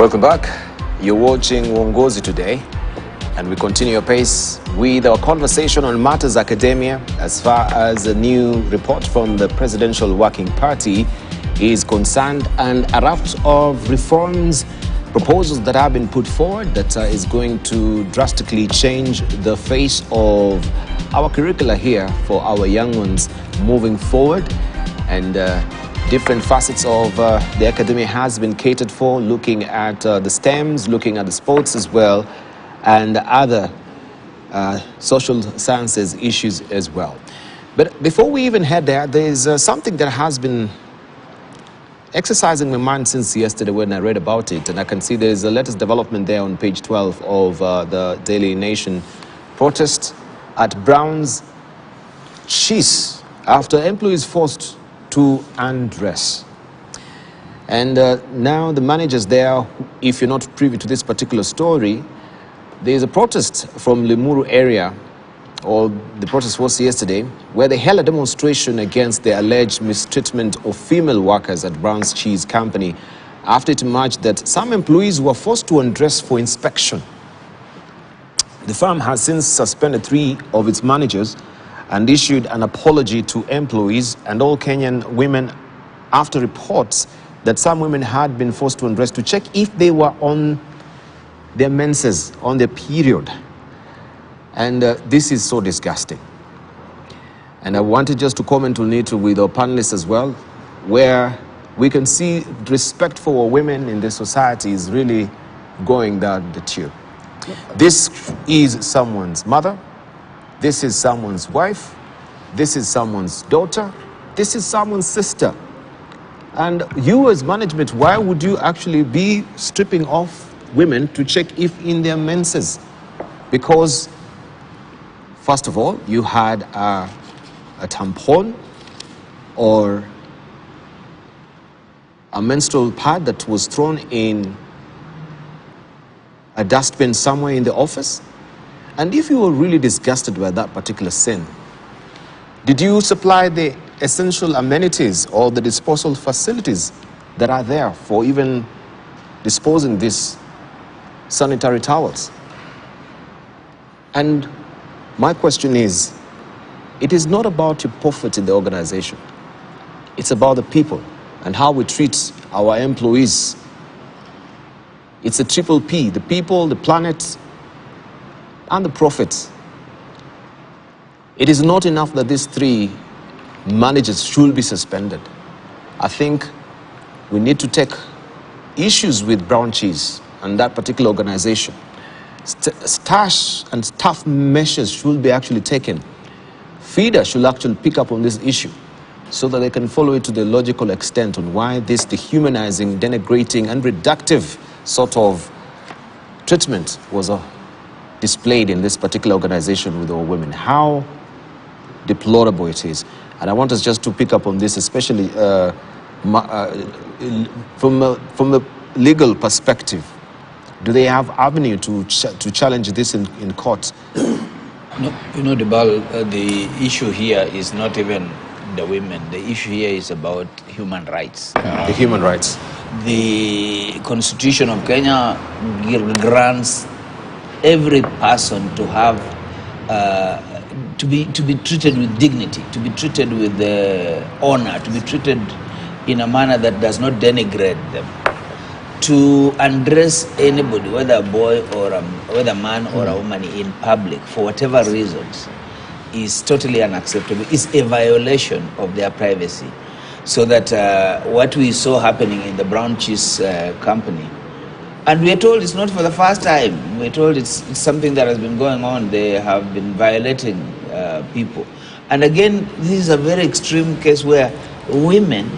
Welcome back. You're watching Uongozi Today, and we continue our pace with our conversation on matters academia as far as a new report from the Presidential Working Party is concerned, and a raft of reforms, proposals that have been put forward that is going to drastically change the face of our curricula here for our young ones moving forward. And different facets of the academia has been catered for, looking at the STEMs, looking at the sports as well, and other social sciences issues as well. But before we even head there, there's something that has been exercising my mind since yesterday when I read about it, and I can see there's a latest development there on page 12 of the Daily Nation. Protest at Brown's Cheese after employees forced to undress. And now the managers there, if you're not privy to this particular story, there's a protest from Limuru area, or the protest was yesterday, where they held a demonstration against the alleged mistreatment of female workers at Brown's Cheese Company after it emerged that some employees were forced to undress for inspection. The firm has since suspended 3 of its managers and issued an apology to employees and all Kenyan women after reports that some women had been forced to undress to check if they were on their menses, on their period. And this is so disgusting. And I wanted just to comment on it with our panelists as well, where we can see respect for women in this society is really going down the tube. This is someone's mother. This is someone's wife. This is someone's daughter. This is someone's sister. And you as management, why would you actually be stripping off women to check if in their menses? Because, first of all, you had a tampon or a menstrual pad that was thrown in a dustbin somewhere in the office. And if you were really disgusted by that particular sin, did you supply the essential amenities or the disposal facilities that are there for even disposing these sanitary towels? And my question is, it is not about your profit in the organization. It's about the people and how we treat our employees. It's a triple P, the people, the planet, and the profits. It is not enough that these 3 managers should be suspended. I think we need to take issues with Brown Cheese and that particular organization. Stash and staff measures should be actually taken. Feeder should actually pick up on this issue so that they can follow it to the logical extent on why this dehumanizing, denigrating, and reductive sort of treatment was displayed in this particular organization with our women. How deplorable it is. And I want us just to pick up on this, especially from the legal perspective. Do they have avenue to challenge this in court? No, Debal, the issue here is not even the women. The issue here is about human rights. The human rights. The Constitution of Kenya grants every person to have to be treated with dignity, to be treated with honor, to be treated in a manner that does not denigrate them. To undress anybody, whether a boy or whether a man or a woman, in public for whatever reasons, is totally unacceptable. It's a violation of their privacy. So that what we saw happening in the Brown Cheese Company, and we are told it's not for the first time. We're told it's something that has been going on. They have been violating people. And again, this is a very extreme case where women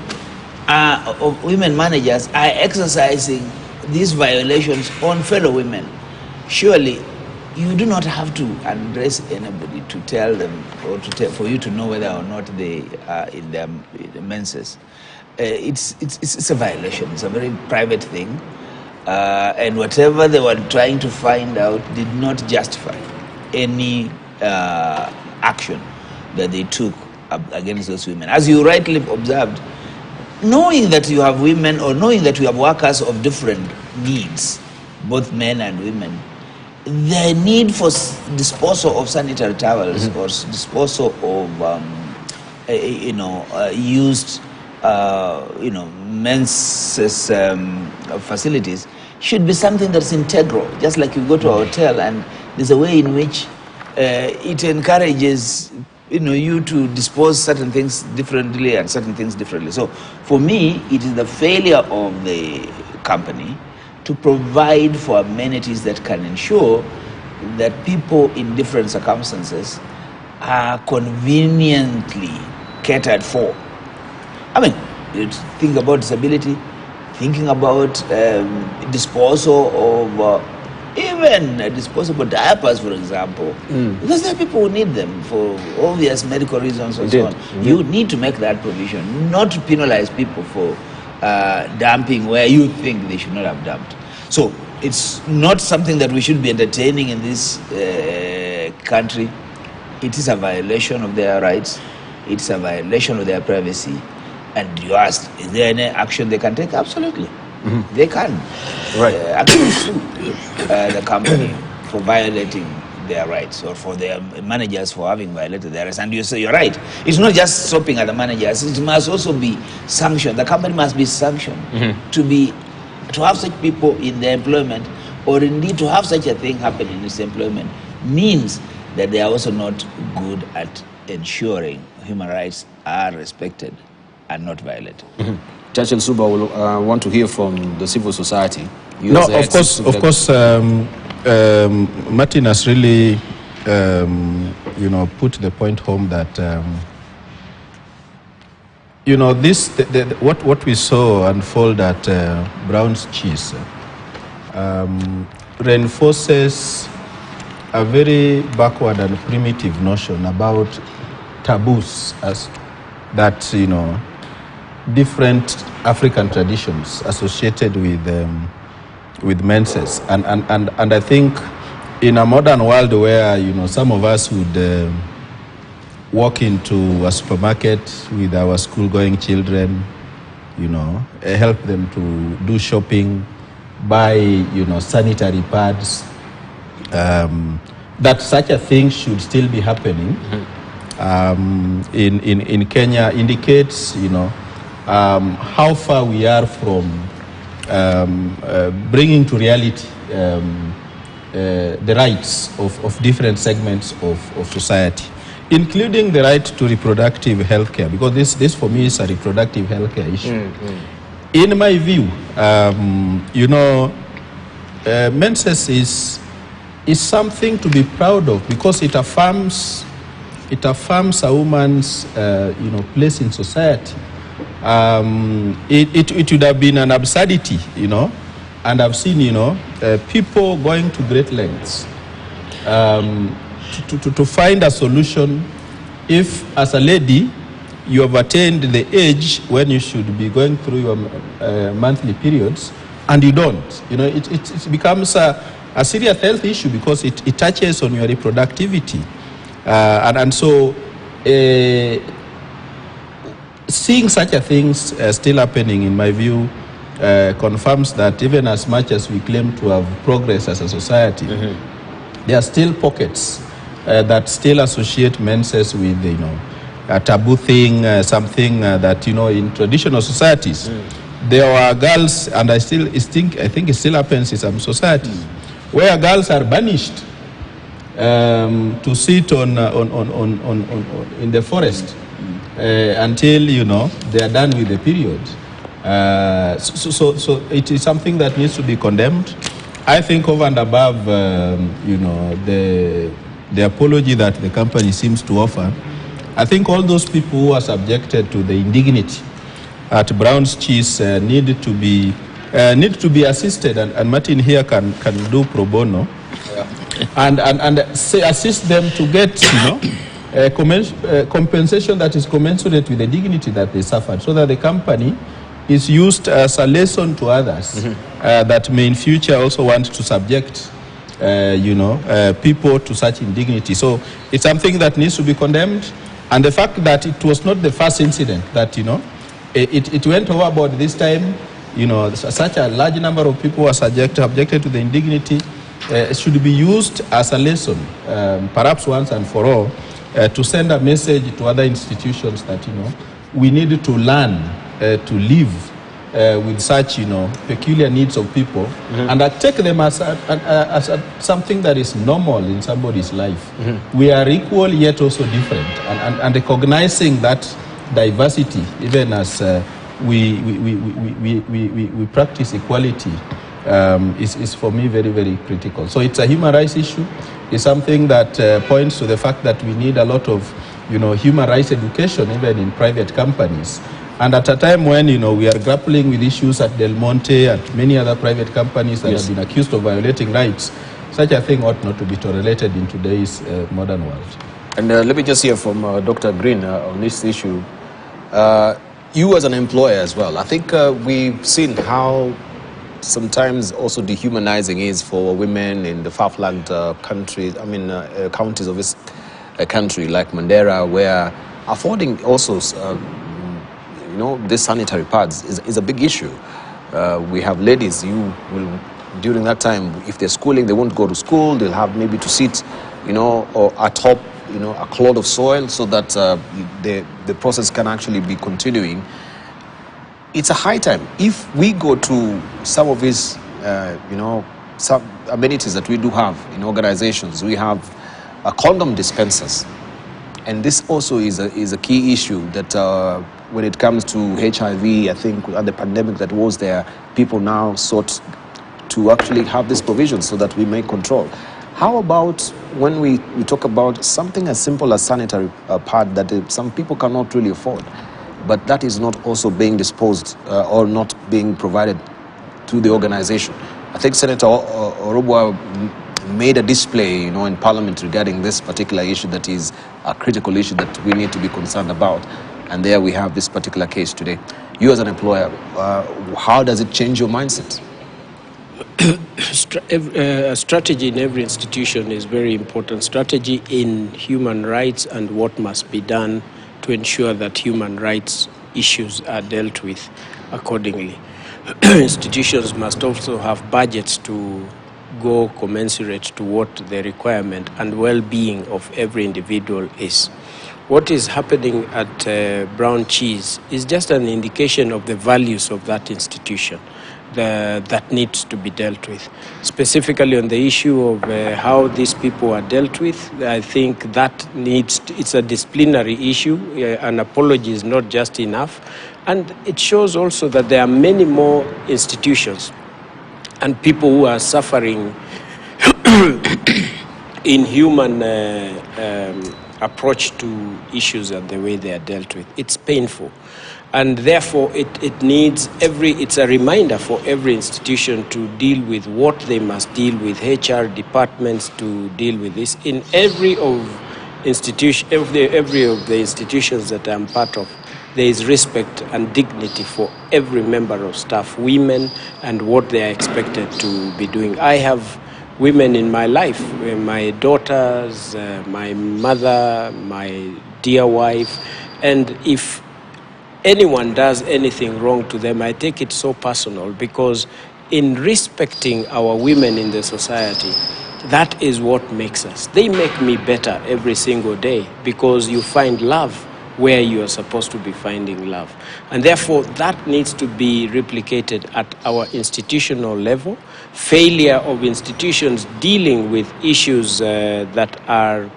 managers are exercising these violations on fellow women. Surely, you do not have to address anybody to tell them or for you to know whether or not they are in their menses. It's a violation. It's a very private thing. And whatever they were trying to find out did not justify any action that they took against those women. As you rightly observed, knowing that you have women, or knowing that you have workers of different needs, both men and women, the need for disposal of sanitary towels or disposal of used men's facilities should be something that's integral. Just like you go to a hotel and there's a way in which it encourages you to dispose certain things differently and certain things differently. So for me, it is the failure of the company to provide for amenities that can ensure that people in different circumstances are conveniently catered for. I mean, you think about disability, thinking about disposal of even disposable diapers, for example, because there are people who need them for obvious medical reasons and so on. You need to make that provision, not to penalize people for dumping where you think they should not have dumped. So it's not something that we should be entertaining in this country. It is a violation of their rights. It's a violation of their privacy. And you asked, is there any action they can take? Absolutely. They can. Right. Actually sue the company for violating their rights, or for their managers for having violated their rights. And you say you're right. It's not just stopping at the managers. It must also be sanctioned. The company must be sanctioned to have such people in their employment, or indeed to have such a thing happen in its employment, means that they are also not good at ensuring human rights are respected and not violated. Churchill Suba will want to hear from the civil society. You No, of course, Martin has really, put the point home that, what we saw unfold at Brown's Cheese reinforces a very backward and primitive notion about taboos, as that, different African traditions associated with menses, and I think in a modern world where some of us would walk into a supermarket with our school-going children, help them to do shopping, buy sanitary pads, that such a thing should still be happening in Kenya indicates how far we are from bringing to reality the rights of different segments of society, including the right to reproductive health care, because this for me is a reproductive health care issue. In my view, menses is something to be proud of, because it affirms a woman's place in society. It would have been an absurdity, and I've seen, people going to great lengths to find a solution. If, as a lady, you have attained the age when you should be going through your monthly periods, and you don't, it becomes a serious health issue, because it touches on your reproductivity, and so. Seeing such a thing still happening, in my view, confirms that even as much as we claim to have progress as a society, there are still pockets that still associate menses with, a taboo thing, something that, in traditional societies, there are girls, and I think it still happens in some societies, where girls are banished to sit in the forest. Until they are done with the period, so it is something that needs to be condemned. I think over and above, the apology that the company seems to offer, I think all those people who are subjected to the indignity at Brown's Cheese need to be assisted, and Martin here can do pro bono, and assist them to get compensation that is commensurate with the dignity that they suffered, so that the company is used as a lesson to others that may in future also want to subject people to such indignity. So it's something that needs to be condemned, and the fact that it was not the first incident that It went overboard this time. You know, such a large number of people were objected to the indignity. It should be used as a lesson, perhaps once and for all, to send a message to other institutions that, you know, we need to learn to live with such, you know, peculiar needs of people, and take them as something that is normal in somebody's life. We are equal yet also different, and recognizing that diversity, even as we practice equality, is for me very, very critical. So it's a human rights issue. It's something that points to the fact that we need a lot of, you know, human rights education even in private companies. And at a time when, you know, we are grappling with issues at Del Monte, at many other private companies that have been accused of violating rights, such a thing ought not to be tolerated in today's modern world. And let me just hear from Dr. Green on this issue. You as an employer as well, I think we've seen how sometimes also dehumanizing is for women in the far-flung countries, counties of this country like Mandera, where affording also you know, these sanitary pads is a big issue. We have ladies, you will, during that time, if they're schooling, they won't go to school, they'll have maybe to sit, you know, or atop, you know, a clod of soil so that the process can actually be continuing. It's a high time. If we go to some of these, you know, some amenities that we do have in organizations, we have condom dispensers. And this also is a key issue that when it comes to HIV, I think at the pandemic that was there, people now sought to actually have this provision so that we may control. How about when we talk about something as simple as sanitary pad that some people cannot really afford, but that is not also being disposed or not being provided to the organization? I think Senator Orobwa made a display, you know, in Parliament regarding this particular issue that is a critical issue that we need to be concerned about. And there we have this particular case today. You as an employer, how does it change your mindset? Strategy in every institution is very important. Strategy in human rights and what must be done to ensure that human rights issues are dealt with accordingly. Institutions must also have budgets to go commensurate to what the requirement and well-being of every individual is. What is happening at Brown Cheese is just an indication of the values of that institution that needs to be dealt with. Specifically on the issue of how these people are dealt with, I think that it's a disciplinary issue. An apology is not just enough. And it shows also that there are many more institutions and people who are suffering inhuman approach to issues and the way they are dealt with. It's painful. And therefore, it's a reminder for every institution to deal with what they must deal with, HR departments to deal with this. In every of the institutions that I'm part of, there is respect and dignity for every member of staff, women, and what they are expected to be doing. I have women in my life, my daughters, my mother, my dear wife, and if anyone does anything wrong to them, I take it so personal, because in respecting our women in the society, that is what makes us. They make me better every single day, because you find love where you are supposed to be finding love. And therefore, that needs to be replicated at our institutional level. Failure of institutions dealing with issues that are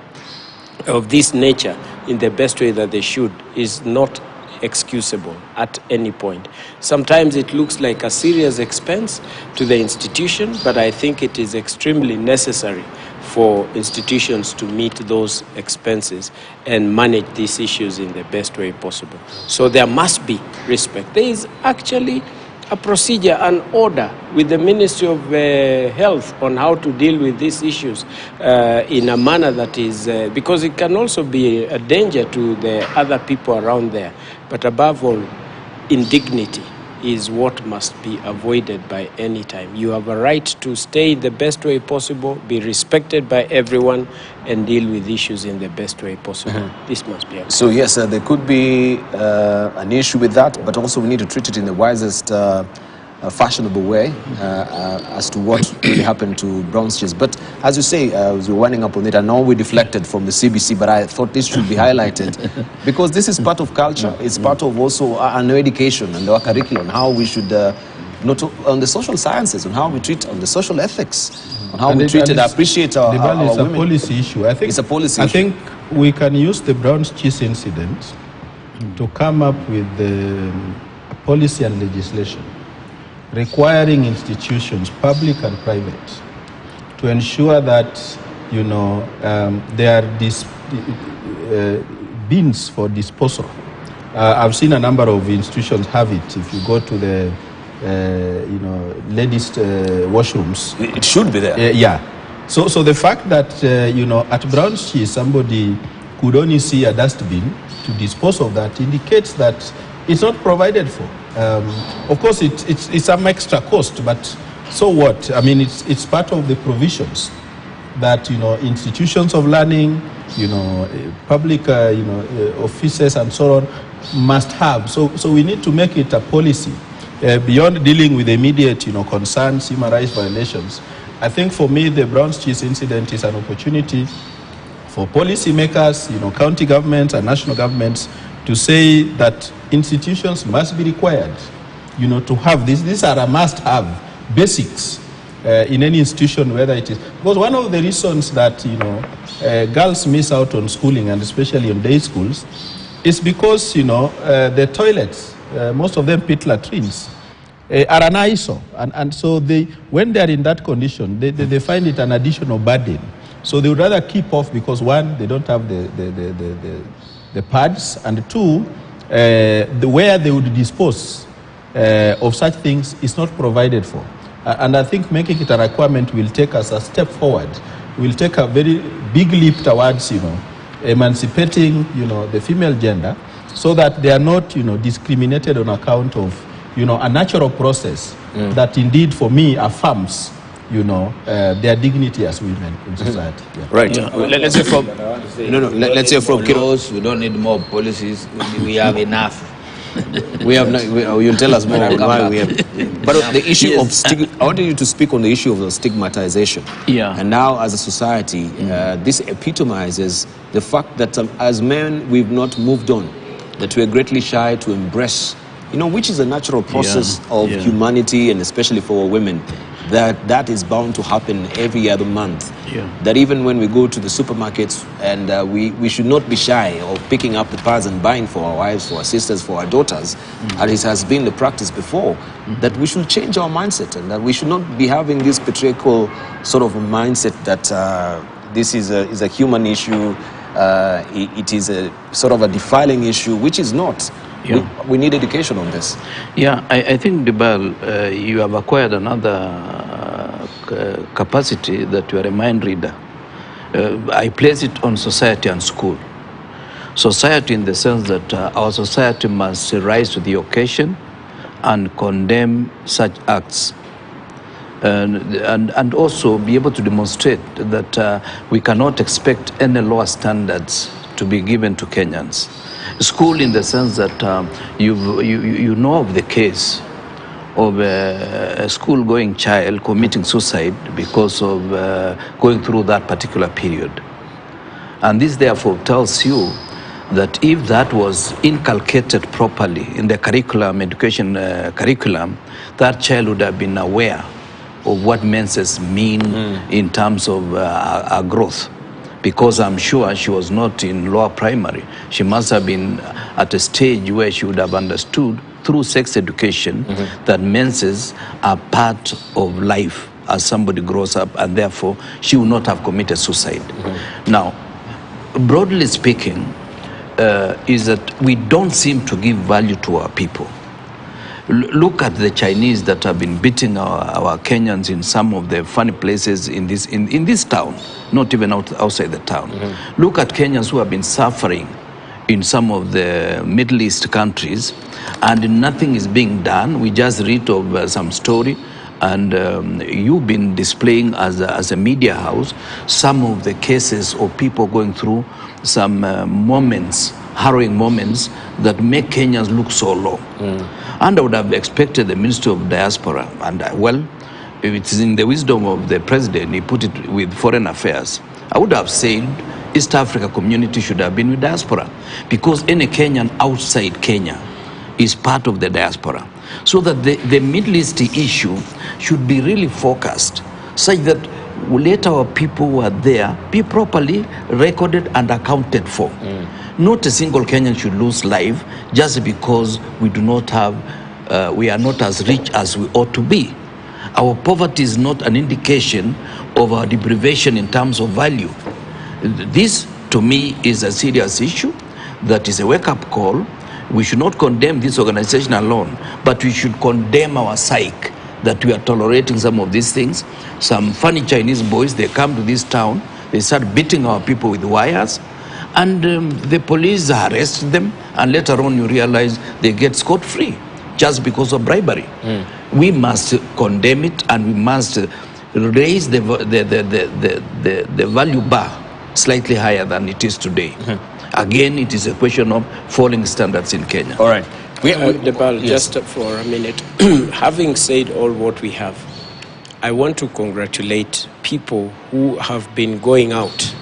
of this nature in the best way that they should is not excusable at any point. Sometimes it looks like a serious expense to the institution, but I think it is extremely necessary for institutions to meet those expenses and manage these issues in the best way possible. So there must be respect. There is actually a procedure and order with the Ministry of Health on how to deal with these issues in a manner that is, because it can also be a danger to the other people around there, but above all, in dignity, is what must be avoided by any time. You have a right to stay the best way possible, be respected by everyone, and deal with issues in the best way possible. This must be avoided. So yes, there could be an issue with that, but also we need to treat it in the wisest fashionable way as to what really happened to Brown's Cheese. But as you say, as we're winding up on it, I know we deflected from the CBC, but I thought this should be highlighted because this is part of culture. It's part of also our education and our curriculum, how we should, not on the social sciences, on how we treat, on the social ethics, on how we treat and appreciate our women. It's a policy issue. I think it's a policy issue. I think we can use the Brown's Cheese incident to come up with the policy and legislation requiring institutions, public and private, to ensure that there are bins for disposal. I've seen a number of institutions have it. If you go to the ladies' washrooms, it should be there. Yeah. So the fact that at Brown's Cheese somebody could only see a dustbin to dispose of that indicates that it's not provided for. Of course, it's some extra cost, but so what? I mean, it's part of the provisions that institutions of learning, public offices and so on must have. So we need to make it a policy beyond dealing with immediate concerns, human rights violations. I think for me the Brown's Cheese incident is an opportunity for policymakers, county governments and national governments to say that institutions must be required, to have this. These are a must-have basics in any institution, whether it is because one of the reasons that girls miss out on schooling and especially on day schools is because the toilets, most of them pit latrines, are an eyesore, and so when they are in that condition, they find it an additional burden. So they would rather keep off because one, they don't have the pads, and two, where they would dispose of such things is not provided for. And I think making it a requirement will take us a step forward. We'll take a very big leap towards, emancipating, the female gender, so that they are not, discriminated on account of, a natural process that indeed, for me, affirms, their dignity as women in society. Yeah. Right. Let's hear from. Let's hear from Kiros. We don't need more policies. We have enough. We have. You'll tell us more why we have. But the issue of I wanted you to speak on the issue of the stigmatization. Yeah. And now, as a society, this epitomizes the fact that as men we've not moved on, that we're greatly shy to embrace, which is a natural process of humanity, and especially for women. That is bound to happen every other month. Yeah. That even when we go to the supermarkets, and we should not be shy of picking up the pads and buying for our wives, for our sisters, for our daughters, and it has been the practice before, that we should change our mindset, and that we should not be having this patriarchal sort of mindset that this is a human issue, it is a sort of a defiling issue, which is not. Yeah. We need education on this. Yeah, I think, Dibal, you have acquired another capacity that you are a mind reader. I place it on society and school. Society in the sense that our society must rise to the occasion and condemn such acts. And also be able to demonstrate that we cannot expect any lower standards to be given to Kenyans. School in the sense that you know of the case of a school-going child committing suicide because of going through that particular period. And this therefore tells you that if that was inculcated properly in the curriculum, education curriculum, that child would have been aware of what menses mean in terms of growth. Because I'm sure she was not in lower primary. She must have been at a stage where she would have understood through sex education that menses are part of life as somebody grows up, and therefore she would not have committed suicide. Now, broadly speaking, is that we don't seem to give value to our people. Look at the Chinese that have been beating our Kenyans in some of the funny places in this town, not even outside the town. Look at Kenyans who have been suffering in some of the Middle East countries, and nothing is being done. We just read of some story, and you've been displaying as a media house some of the cases of people going through some moments, harrowing moments that make Kenyans look so low. And I would have expected the Ministry of Diaspora, and well, if it is in the wisdom of the president, he put it with foreign affairs. I would have said East Africa community should have been with diaspora, because any Kenyan outside Kenya is part of the diaspora. So that the Middle East issue should be really focused, such that let our people who are there be properly recorded and accounted for. Not a single Kenyan should lose life just because we do not have, we are not as rich as we ought to be. Our poverty is not an indication of our deprivation in terms of value. This, to me, is a serious issue that is a wake-up call. We should not condemn this organization alone, but we should condemn our psyche that we are tolerating some of these things. Some funny Chinese boys, they come to this town, they start beating our people with wires, and the police arrest them, and later on you realize they get scot-free just because of bribery. We must condemn it, and we must raise the value bar slightly higher than it is today. Again, it is a question of falling standards in Kenya. All right. Debal, yes. just for a minute, having said all what we have, I want to congratulate people who have been going out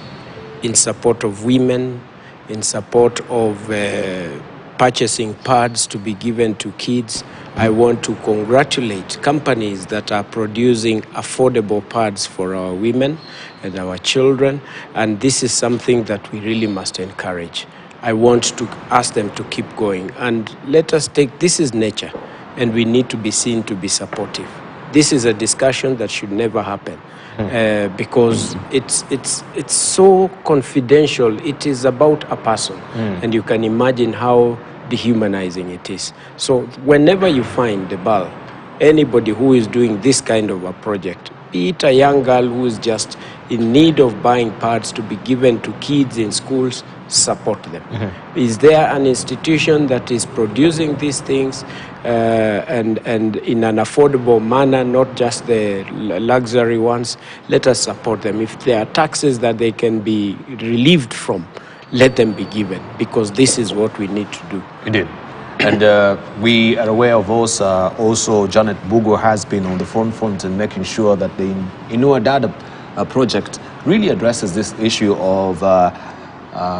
in support of women, in support of purchasing pads to be given to kids. I want to congratulate companies that are producing affordable pads for our women and our children, and this is something that we really must encourage. I want to ask them to keep going, and let us take, this is nature, and we need to be seen to be supportive. This is a discussion that should never happen. Because it's so confidential. It is about a person, and you can imagine how dehumanizing it is. So whenever you find the ball, anybody who is doing this kind of a project, be it a young girl who is just in need of buying pads to be given to kids in schools, support them. Is there an institution that is producing these things and in an affordable manner, not just the luxury ones? Let us support them. If there are taxes that they can be relieved from, let them be given, because this is what we need to do. Indeed. And we are aware of also Janet Bugo has been on the forefront in making sure that the Inua Dada project really addresses this issue of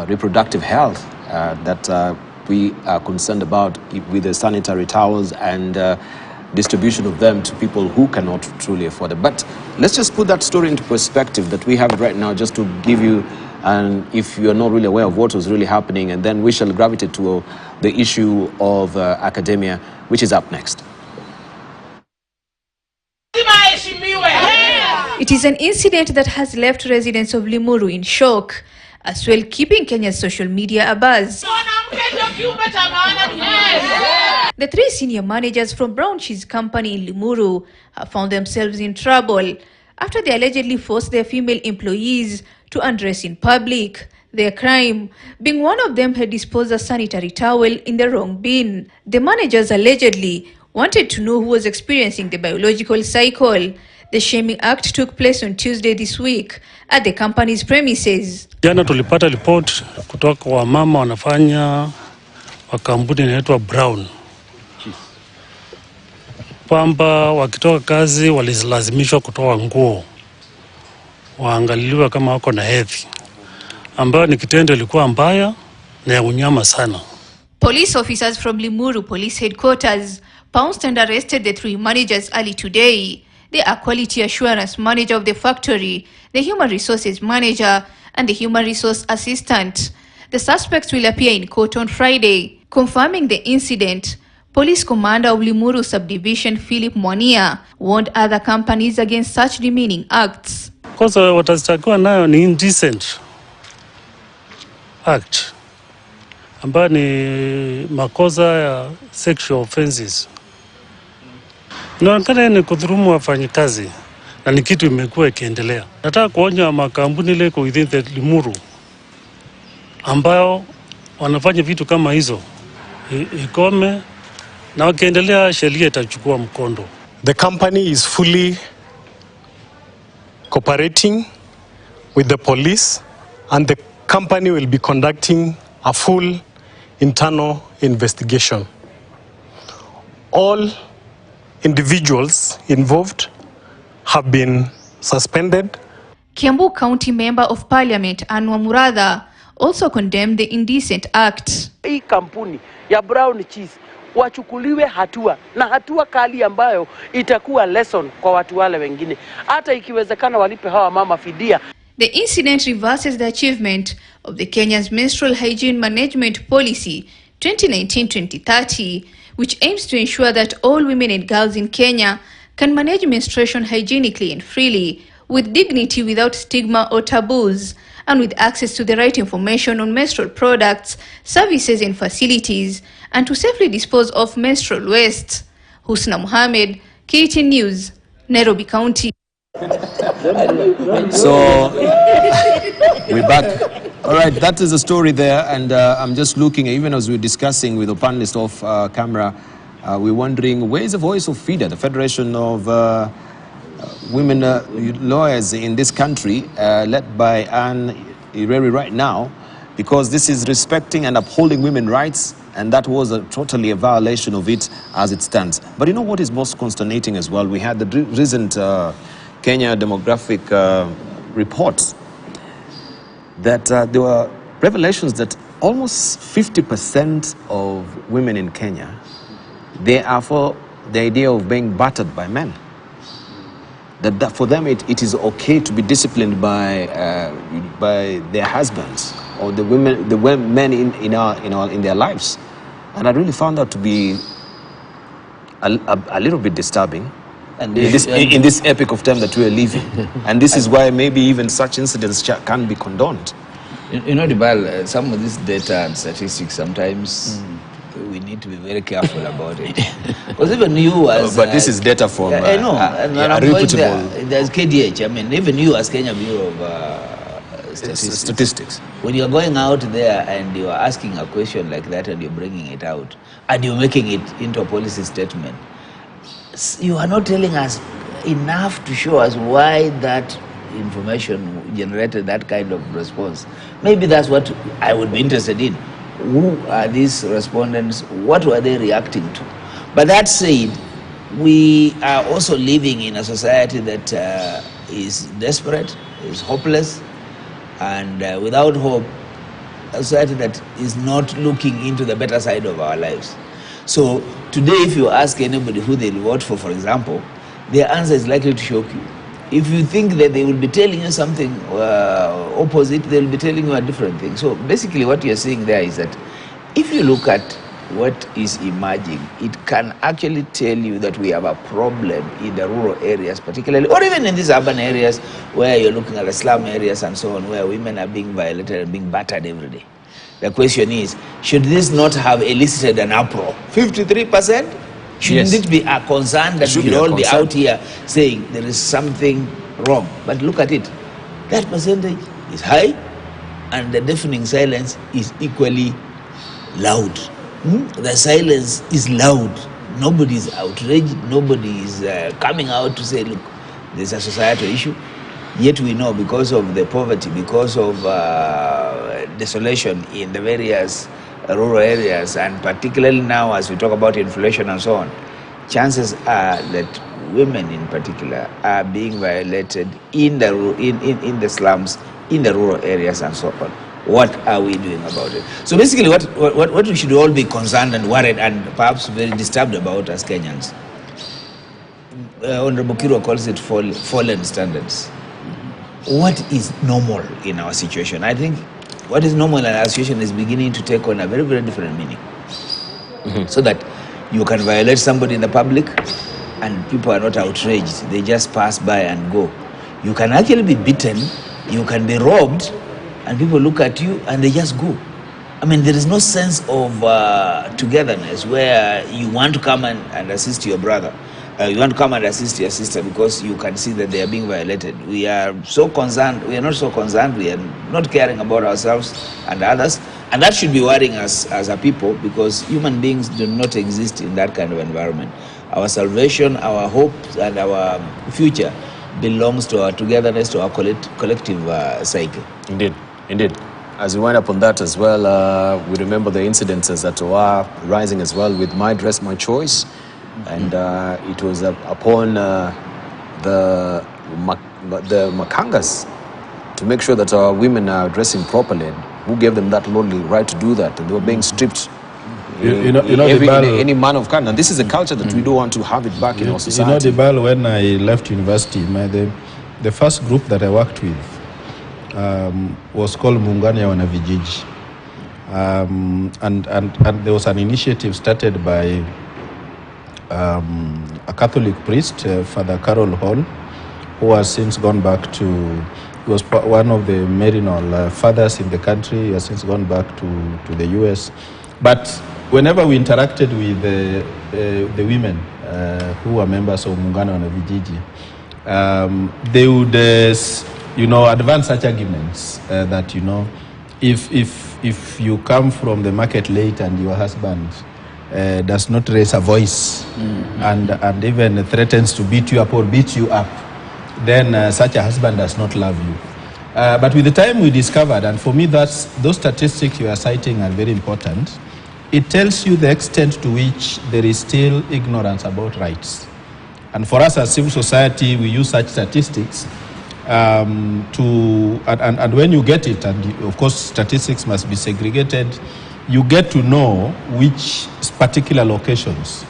reproductive health that we are concerned about with the sanitary towels and distribution of them to people who cannot truly afford it. But let's just put that story into perspective that we have right now, just to give you, and if you're not really aware of what was really happening, and then we shall gravitate to the issue of academia, which is up next. It is an incident that has left residents of Limuru in shock, as well keeping Kenya's social media abuzz. The three senior managers from Brown Cheese Company in Limuru have found themselves in trouble after they allegedly forced their female employees to undress in public. Their crime being one of them had disposed a sanitary towel in the wrong bin. The managers allegedly wanted to know who was experiencing the biological cycle. The shaming act took place on Tuesday this week at the company's premises. Jana tulipata report kutoka kwa mama wanafanya wa kampuni inaitwa Brown, kwamba wakitoka kazi walilazimishwa kutoa nguo waangaliliwa kama wako na hedhi, ambayo ni kitendo ilikuwa mbaya na ya unyama sana. Police officers from Limuru Police Headquarters pounced and arrested the three managers early today. They are quality assurance manager of the factory, the human resources manager, and the human resource assistant. The suspects will appear in court on Friday. Confirming the incident, Police Commander of Limuru Subdivision Philip Mwania warned other companies against such demeaning acts. Because watastakiwa nayo ni indecent act, ambayo ni makosa ya sexual offenses. Inaonekana ni kudhulumu wafanyikazi na ni kitu imekuwa ikiendelea. Nataka kuonya makampuni ile within the Limuru ambayo wanafanya vitu kama hizo ikome, na wakiendelea sheria itachukua mkondo. The company is fully cooperating with the police, and the company will be conducting a full internal investigation. All individuals involved have been suspended. Kiambu County Member of Parliament Anwa Muradha also condemned the indecent act. Hii kampuni ya brown cheese wachukuliwe hatua, na hatua kali ambayo itakuwa lesson kwa watu wale wengine, hata ikiwezekana walipe hawa mama fidia. The incident reverses the achievement of the Kenya's Menstrual Hygiene Management Policy 2019-2030, which aims to ensure that all women and girls in Kenya can manage menstruation hygienically and freely, with dignity without stigma or taboos, and with access to the right information on menstrual products, services and facilities, and to safely dispose of menstrual waste. Husna Mohammed, KTN News, Nairobi County. So we're back. All right, that is the story there, and I'm just looking, even as we're discussing with the panelists off camera, we're wondering, where is the voice of FIDA, the Federation of Women Lawyers in this country, led by Anne Ireri right now, because this is respecting and upholding women's rights, and that was totally a violation of it as it stands. But you know what is most consternating as well? We had the recent Kenya demographic reports that there were revelations that almost 50% of women in Kenya, they are for the idea of being battered by men. That for them it is okay to be disciplined by their husbands or the men in their lives. And I really found that to be a little bit disturbing. And in this epoch of time that we are living. And this is why maybe even such incidents can be condoned. You know, Dibal, some of this data and statistics, sometimes we need to be very careful about it. Because even you as... But this is data from I know, and reputable... There's KDH, I mean, even you as Kenya Bureau of Statistics. When you're going out there and you're asking a question like that and you're bringing it out, and you're making it into a policy statement, you are not telling us enough to show us why that information generated that kind of response. Maybe that's what I would be interested in. Who are these respondents? What were they reacting to? But that said, we are also living in a society that is desperate, is hopeless, and without hope, a society that is not looking into the better side of our lives. So today, if you ask anybody who they'll vote for example, their answer is likely to shock you. If you think that they will be telling you something opposite, they'll be telling you a different thing. So basically what you're seeing there is that if you look at what is emerging, it can actually tell you that we have a problem in the rural areas particularly, or even in these urban areas where you're looking at the slum areas and so on, where women are being violated and being battered every day. The question is, should this not have elicited an uproar? 53%? Shouldn't it be a concern that we all be out here saying there is something wrong? But look at it. That percentage is high, and the deafening silence is equally loud. The silence is loud. Nobody is outraged. Nobody is coming out to say, look, there's a societal issue. Yet we know because of the poverty, because of desolation in the various rural areas, and particularly now as we talk about inflation and so on, chances are that women in particular are being violated in the slums, in the rural areas and so on. What are we doing about it? So basically what we should all be concerned and worried and perhaps very disturbed about as Kenyans, Honorable Kiro calls it fallen standards. What is normal in our situation? I think what is normal in our situation is beginning to take on a very, very different meaning. So that you can violate somebody in the public and people are not outraged. They just pass by and go. You can actually be beaten, you can be robbed, and people look at you and they just go. I mean, there is no sense of togetherness where you want to come and assist your brother. You want to come and assist your sister because you can see that they are being violated. We are so concerned, we are not so concerned, we are not caring about ourselves and others, And that should be worrying us as a people, because human beings do not exist in that kind of environment. Our salvation, our hope, and our future belongs to our togetherness, to our collective cycle. Indeed, indeed. As we wind up on that as well, we remember the incidences that were rising as well with My Dress, My Choice. And it was upon the Makangas to make sure that our women are dressing properly. Who gave them that lordly right to do that? And they were being stripped. In any man of kind. And this is a culture that we don't want to have it back in our society. When I left university, the first group that I worked with was called Muungano ya Wanavijiji. And there was an initiative started by a Catholic priest, Father Carol Hall, who has since gone back to, he was one of the Marinal fathers in the country. He has since gone back to the US. But whenever we interacted with the women who were members of Muungano na Vijiji, they would, advance such arguments that, if you come from the market late and your husband does not raise a voice and even threatens to beat you up or beat you up, then such a husband does not love you. But with the time we discovered, and for me those statistics you are citing are very important, it tells you the extent to which there is still ignorance about rights. And for us as civil society, we use such statistics and when you get it, and of course statistics must be segregated, you get to know which particular locations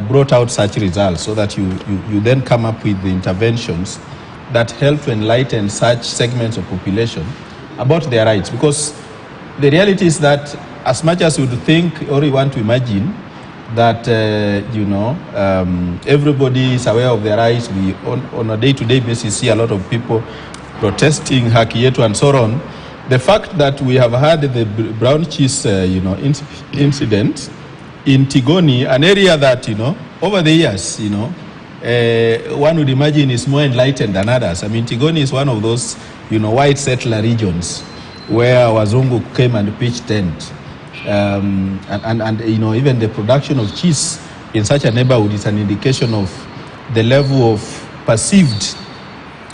brought out such results, so that you then come up with the interventions that help to enlighten such segments of population about their rights. Because the reality is that as much as you would think or you want to imagine that everybody is aware of their rights, we on a day-to-day basis see a lot of people protesting haki yetu and so on. The fact that we have had the brown cheese incident in Tigoni, an area that over the years one would imagine is more enlightened than others. I mean, Tigoni is one of those white settler regions where Wazungu came and pitched tent. And even the production of cheese in such a neighborhood is an indication of the level of perceived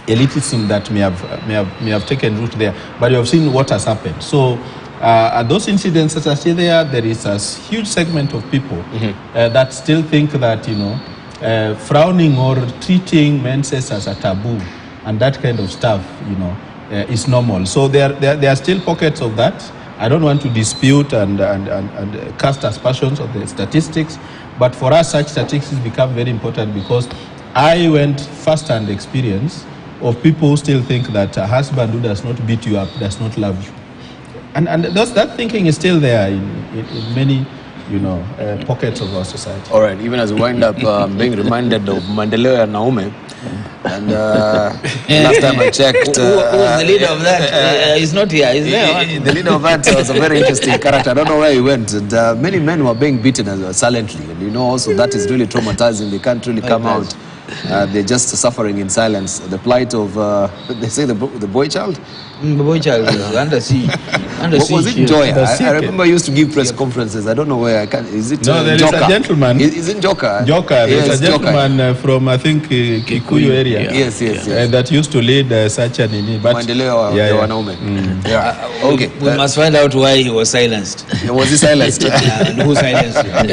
elitism that may have taken root there. But you have seen what has happened. So those incidents that are still there, there is a huge segment of people that still think that frowning or treating men's sex as a taboo and that kind of stuff is normal. So there are still pockets of that. I don't want to dispute and cast aspersions on the statistics, but for us such statistics become very important, because I went first-hand experience of people who still think that a husband who does not beat you up does not love you. And that thinking is still there in many pockets of our society. All right, even as we wind up, being reminded of Maendeleo ya Naume. And last time I checked, who was the leader of that? He's not here. He's there. The leader of that was a very interesting character. I don't know where he went. And many men were being beaten silently. And also that is really traumatizing. They can't really come out. They're just suffering in silence. The plight of, they say the boy child? The boy child is under siege. Was it Joy? I remember I used to give press conferences. I don't know where. Is it No, there Joka? is a gentleman. Is it Joka? Joka. There's Yes, a gentleman from, I think, Kikuyu area. Yes. That used to lead such an initiative. Maendeleo ya Wanaume. Okay. We must find out why he was silenced. Was he silenced? And who silenced him?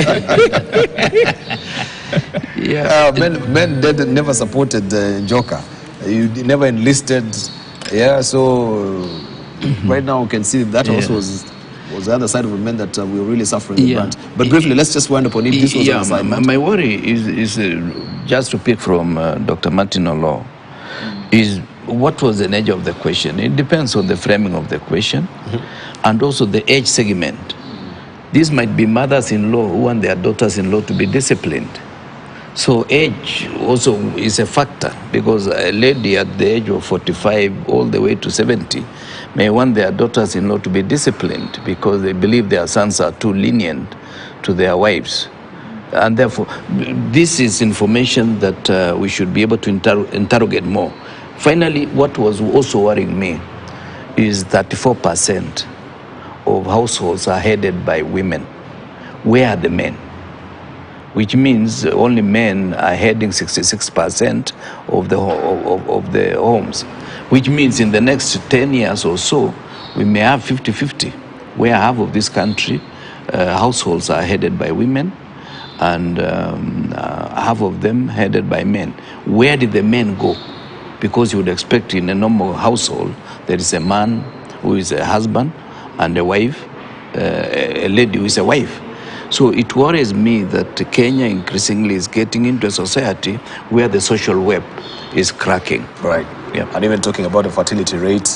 Men never supported Joka. You never enlisted. So right now we can see that also was the other side of the men that we were really suffering the brunt. But briefly, let's just wind up on it. This was my worry is just to pick from Dr. Martin Olo, is what was the nature of the question. It depends on the framing of the question and also the age segment. These might be mothers-in-law who want their daughters-in-law to be disciplined. So age also is a factor, because a lady at the age of 45 all the way to 70 may want their daughters-in-law to be disciplined because they believe their sons are too lenient to their wives. And therefore, this is information that we should be able to interrogate more. Finally, what was also worrying me is 34% of households are headed by women. Where are the men? Which means only men are heading 66% of the homes. Which means in the next 10 years or so, we may have 50-50, where half of this country households are headed by women and half of them headed by men. Where did the men go? Because you would expect in a normal household, there is a man who is a husband and a wife, a lady who is a wife. So it worries me that Kenya increasingly is getting into a society where the social web is cracking. Right. Yeah. And even talking about the fertility rate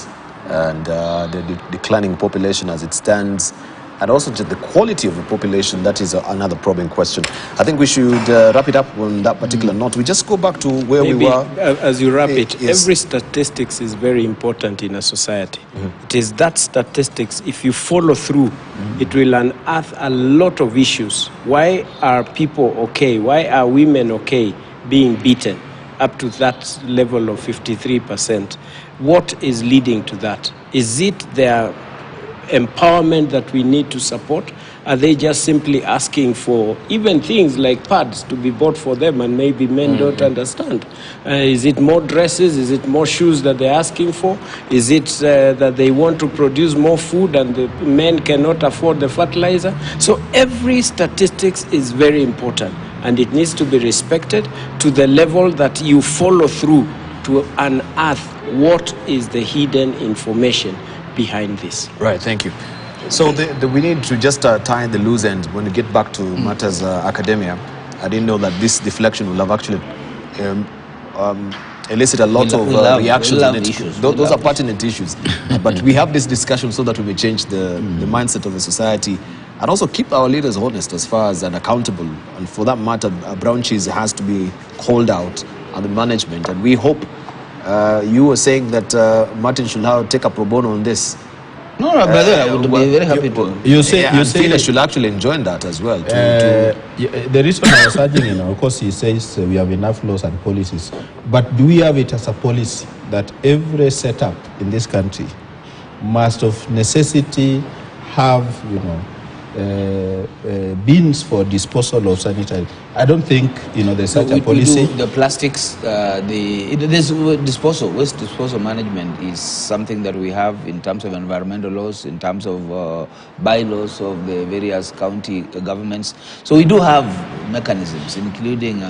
and the declining population as it stands, and also just the quality of the population, that is another probing question. I think we should wrap it up on that particular note. We just go back to where we were. As you wrap it, yes. every statistics is very important in a society. It is that statistics, if you follow through, it will unearth a lot of issues. Why are people okay? Why are women okay being beaten up to that level of 53%? What is leading to that? Is it their empowerment that we need to support? Are they just simply asking for even things like pads to be bought for them and maybe men don't understand? Is it more dresses? Is it more shoes that they're asking for? Is it that they want to produce more food and the men cannot afford the fertilizer? So every statistics is very important and it needs to be respected to the level that you follow through to unearth what is the hidden information behind this. Right, thank you. So we need to just tie the loose end when we get back to matters academia. I didn't know that this deflection will have actually elicit a lot of reactions on it. Those are pertinent issues. But we have this discussion so that we may change the mindset of the society and also keep our leaders honest as far as and accountable. And for that matter, brown cheese has to be called out and the management. And we hope you were saying that Martin should now take a pro bono on this. No, brother, I would be very happy to. You say should actually enjoin that as well. The reason I was urging, of course, he says we have enough laws and policies, but do we have it as a policy that every setup in this country must of necessity have, bins for disposal of sanitary? I don't think there's such a policy. We do the plastics, waste disposal management is something that we have in terms of environmental laws, in terms of bylaws of the various county governments. So we do have mechanisms, including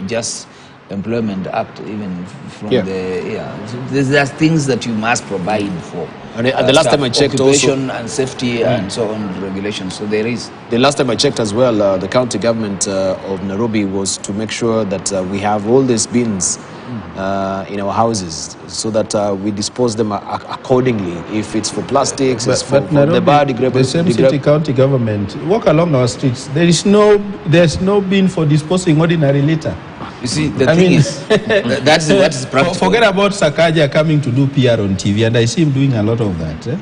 just Employment Act, even from there's things that you must provide for. And the last time I checked, occupation and safety and so on regulations. So there is. The last time I checked as well, the county government of Nairobi was to make sure that we have all these bins in our houses, so that we dispose them accordingly. If it's for plastics, it's for Nairobi, the biodegradable. The same city county government walk along our streets. There's no bin for disposing ordinary litter. You see, the thing is, that's what is practical. Forget about Sakaja coming to do PR on TV, and I see him doing a lot of that.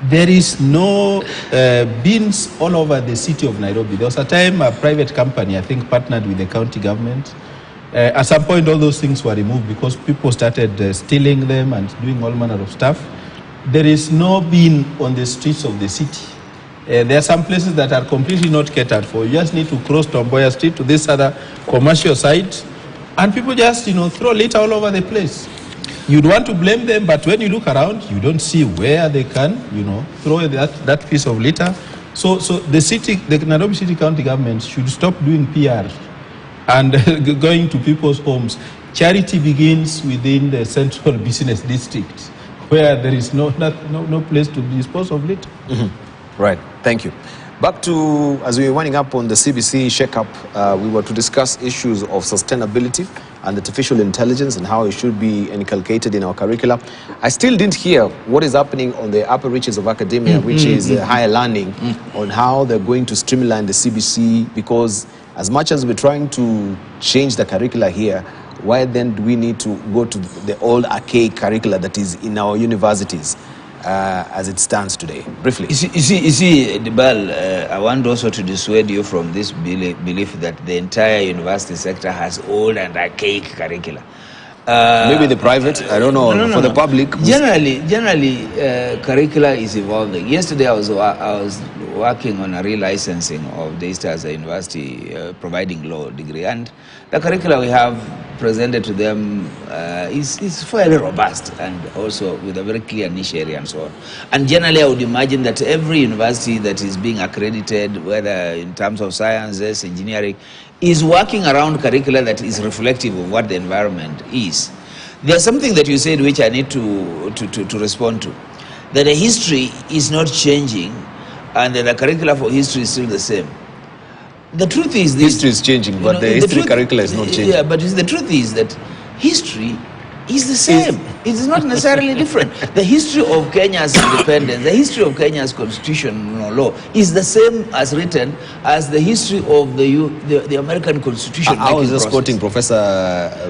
There is no bins all over the city of Nairobi. There was a time a private company, I think, partnered with the county government. At some point, all those things were removed because people started stealing them and doing all manner of stuff. There is no bin on the streets of the city. There are some places that are completely not catered for. You just need to cross Tomboya Street to this other commercial site, and people just, throw litter all over the place. You'd want to blame them, but when you look around, you don't see where they can, throw that piece of litter. So the Nairobi City County government should stop doing PR and going to people's homes. Charity begins within the central business district, where there is no place to dispose of litter. Right, thank you. Back to, as we were winding up on the CBC shake-up, we were to discuss issues of sustainability and artificial intelligence and how it should be inculcated in our curricula. I still didn't hear what is happening on the upper reaches of academia, which is higher learning, on how they're going to streamline the CBC, because as much as we're trying to change the curricula here, why then do we need to go to the old archaic curricula that is in our universities? As it stands today, briefly. You see, Dibal, I want also to dissuade you from this belief that the entire university sector has old and archaic curricula. Maybe the private, I don't know, No. for the public. Generally, curricula is evolving. Yesterday, I was working on a relicensing of the East Asia University, providing law degree, and the curricula we have presented to them is fairly robust and also with a very clear niche area and so on. And generally, I would imagine that every university that is being accredited, whether in terms of sciences, engineering, is working around curricula that is reflective of what the environment is. There's something that you said which I need to respond to, that the history is not changing and that the curricula for history is still the same. The truth is this, history is changing, but the history curricula is not changing. Yeah, but the truth is that history is the same. It is not necessarily different. The history of Kenya's independence, the history of Kenya's constitutional law is the same as written as the history of the American Constitution. I was just quoting Professor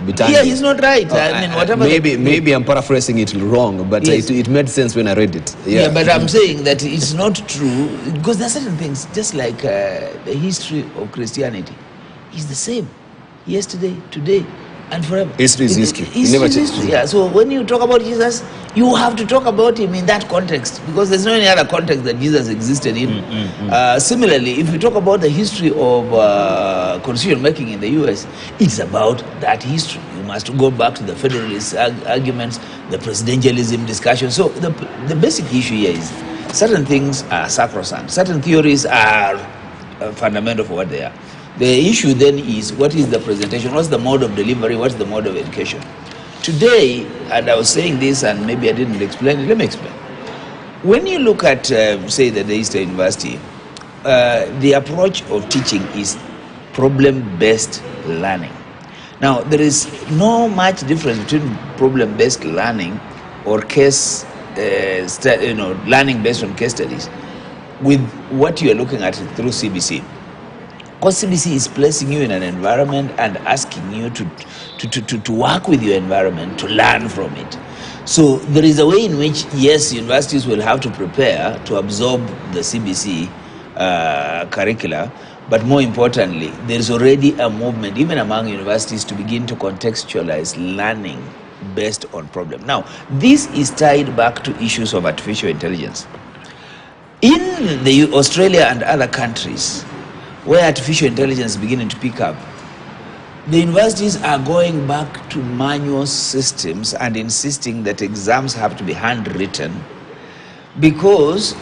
Bitani. Yeah, he's not right. I mean, whatever. Maybe I'm paraphrasing it wrong, but yes. it made sense when I read it. Yeah, but I'm saying that it's not true because there are certain things, just like the history of Christianity, is the same yesterday, today, and forever. History is history. It never changes. Yeah. So when you talk about Jesus, you have to talk about him in that context because there's no any other context that Jesus existed in. Similarly, if you talk about the history of constitution making in the US, it's about that history. You must go back to the Federalist arguments, the presidentialism discussion. So the basic issue here is certain things are sacrosanct. Certain theories are fundamental for what they are. The issue then is, what is the presentation? What's the mode of delivery? What's the mode of education? Today, and I was saying this and maybe I didn't explain it, let me explain. When you look at, say, the Eastern University, the approach of teaching is problem-based learning. Now, there is no much difference between problem-based learning or case, learning based on case studies with what you are looking at through CBC. Because CBC is placing you in an environment and asking you to work with your environment, to learn from it. So there is a way in which, yes, universities will have to prepare to absorb the CBC curricula, but more importantly, there is already a movement, even among universities, to begin to contextualize learning based on problem. Now, this is tied back to issues of artificial intelligence. In Australia and other countries, where artificial intelligence is beginning to pick up, the universities are going back to manual systems and insisting that exams have to be handwritten because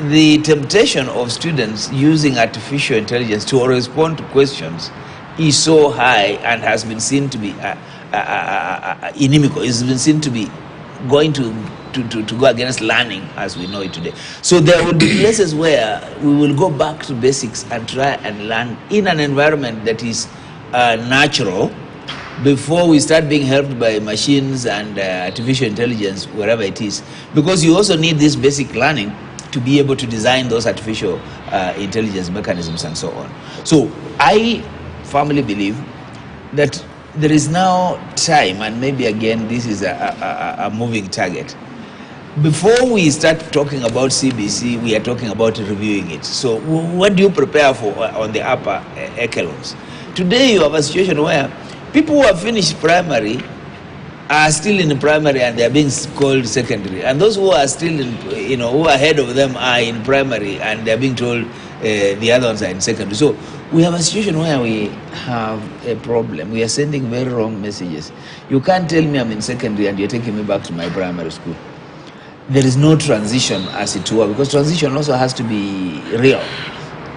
the temptation of students using artificial intelligence to respond to questions is so high and has been seen to be inimical. It's been seen to be going to go against learning as we know it today. So there will be places where we will go back to basics and try and learn in an environment that is natural before we start being helped by machines and artificial intelligence, wherever it is. Because you also need this basic learning to be able to design those artificial intelligence mechanisms and so on. So I firmly believe that there is now time, and maybe again this is a moving target. Before we start talking about CBC, we are talking about reviewing it. So what do you prepare for on the upper echelons? Today you have a situation where people who have finished primary are still in the primary and they are being called secondary. And those who are still in, who are ahead of them are in primary and they are being told the other ones are in secondary. So we have a situation where we have a problem. We are sending very wrong messages. You can't tell me I'm in secondary and you're taking me back to my primary school. There is no transition, as it were, because transition also has to be real.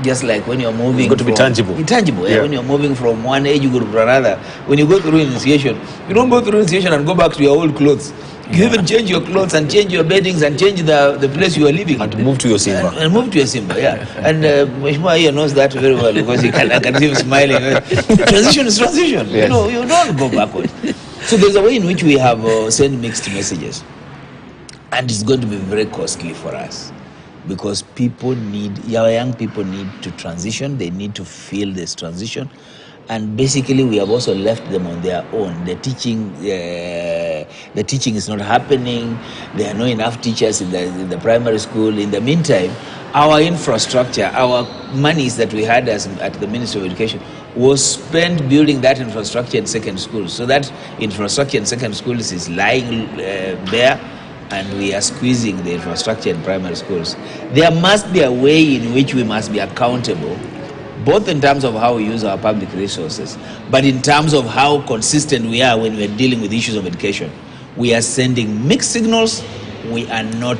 Just like when you're moving, it's got to be tangible. Intangible, yeah. When you're moving from one age group to another, when you go through initiation, you don't go through initiation and go back to your old clothes. You even change your clothes and change your beddings and change the place you are living. And move to your Simba. And move to your Simba, yeah. And Mheshimiwa here knows that very well because I can see him smiling. Transition is transition. Yes. You don't go backward. So there's a way in which we have sent mixed messages. And it's going to be very costly for us because our young people need to transition. They need to feel this transition. And basically, we have also left them on their own. The teaching is not happening. There are not enough teachers in the primary school. In the meantime, our infrastructure, our monies that we had at the Ministry of Education was spent building that infrastructure in second schools. So that infrastructure in second schools is lying bare, and we are squeezing the infrastructure in primary schools. There must be a way in which we must be accountable, both in terms of how we use our public resources, but in terms of how consistent we are when we're dealing with issues of education. We are sending mixed signals. We are not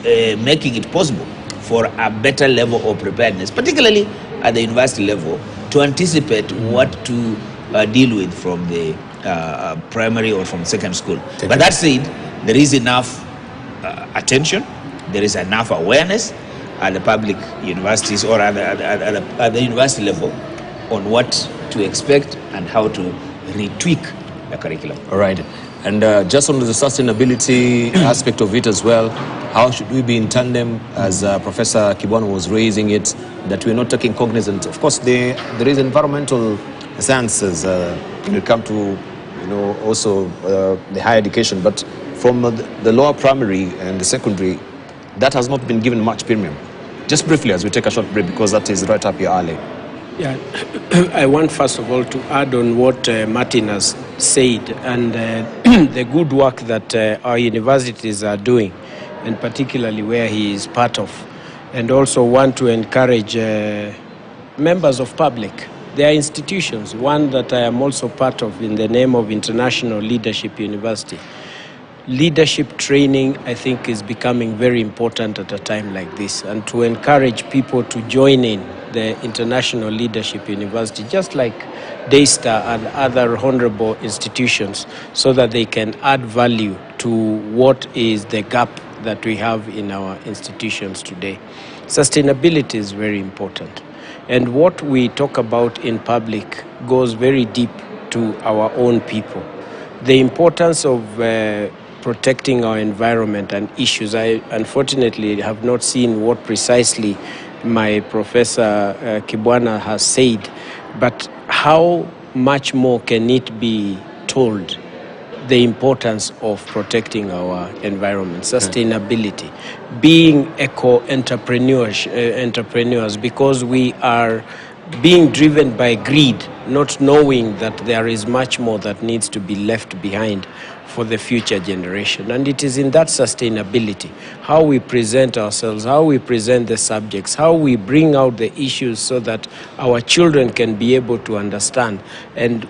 making it possible for a better level of preparedness, particularly at the university level, to anticipate what to deal with from the primary or from second school. But that said, there is enough attention, there is enough awareness at the public universities or at the university level on what to expect and how to retweak the curriculum. All right. And just on the sustainability aspect of it as well, how should we be in tandem, as Professor Kibwana was raising it, that we're not taking cognizance? Of course, there is environmental sciences when it comes to, also the higher education, but from the lower primary and the secondary, that has not been given much premium. Just briefly, as we take a short break, because that is right up your alley. Yeah, I want first of all to add on what Martin has said and the good work that our universities are doing, and particularly where he is part of, and also want to encourage members of public. There are institutions, one that I am also part of in the name of International Leadership University. Leadership training, I think, is becoming very important at a time like this, and to encourage people to join in the International Leadership University, just like Daystar and other honorable institutions, so that they can add value to what is the gap that we have in our institutions today. Sustainability is very important. And what we talk about in public goes very deep to our own people. The importance of protecting our environment and issues. I unfortunately have not seen what precisely my Professor Kibwana has said, but how much more can it be told? The importance of protecting our environment, sustainability, being entrepreneurs, because we are being driven by greed, not knowing that there is much more that needs to be left behind for the future generation. And it is in that sustainability, how we present ourselves, how we present the subjects, how we bring out the issues so that our children can be able to understand, and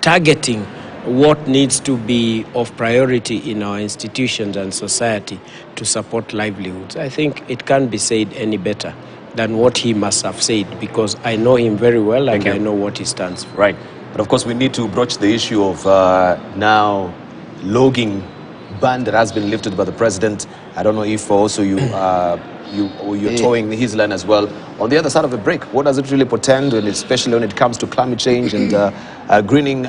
targeting what needs to be of priority in our institutions and society to support livelihoods. I think it can't be said any better than what he must have said, because I know him very well and I know what he stands for. Right. But of course, we need to broach the issue of now logging ban that has been lifted by the president. I don't know if also you're towing his line as well. On the other side of the break, what does it really portend, and especially when it comes to climate change and greening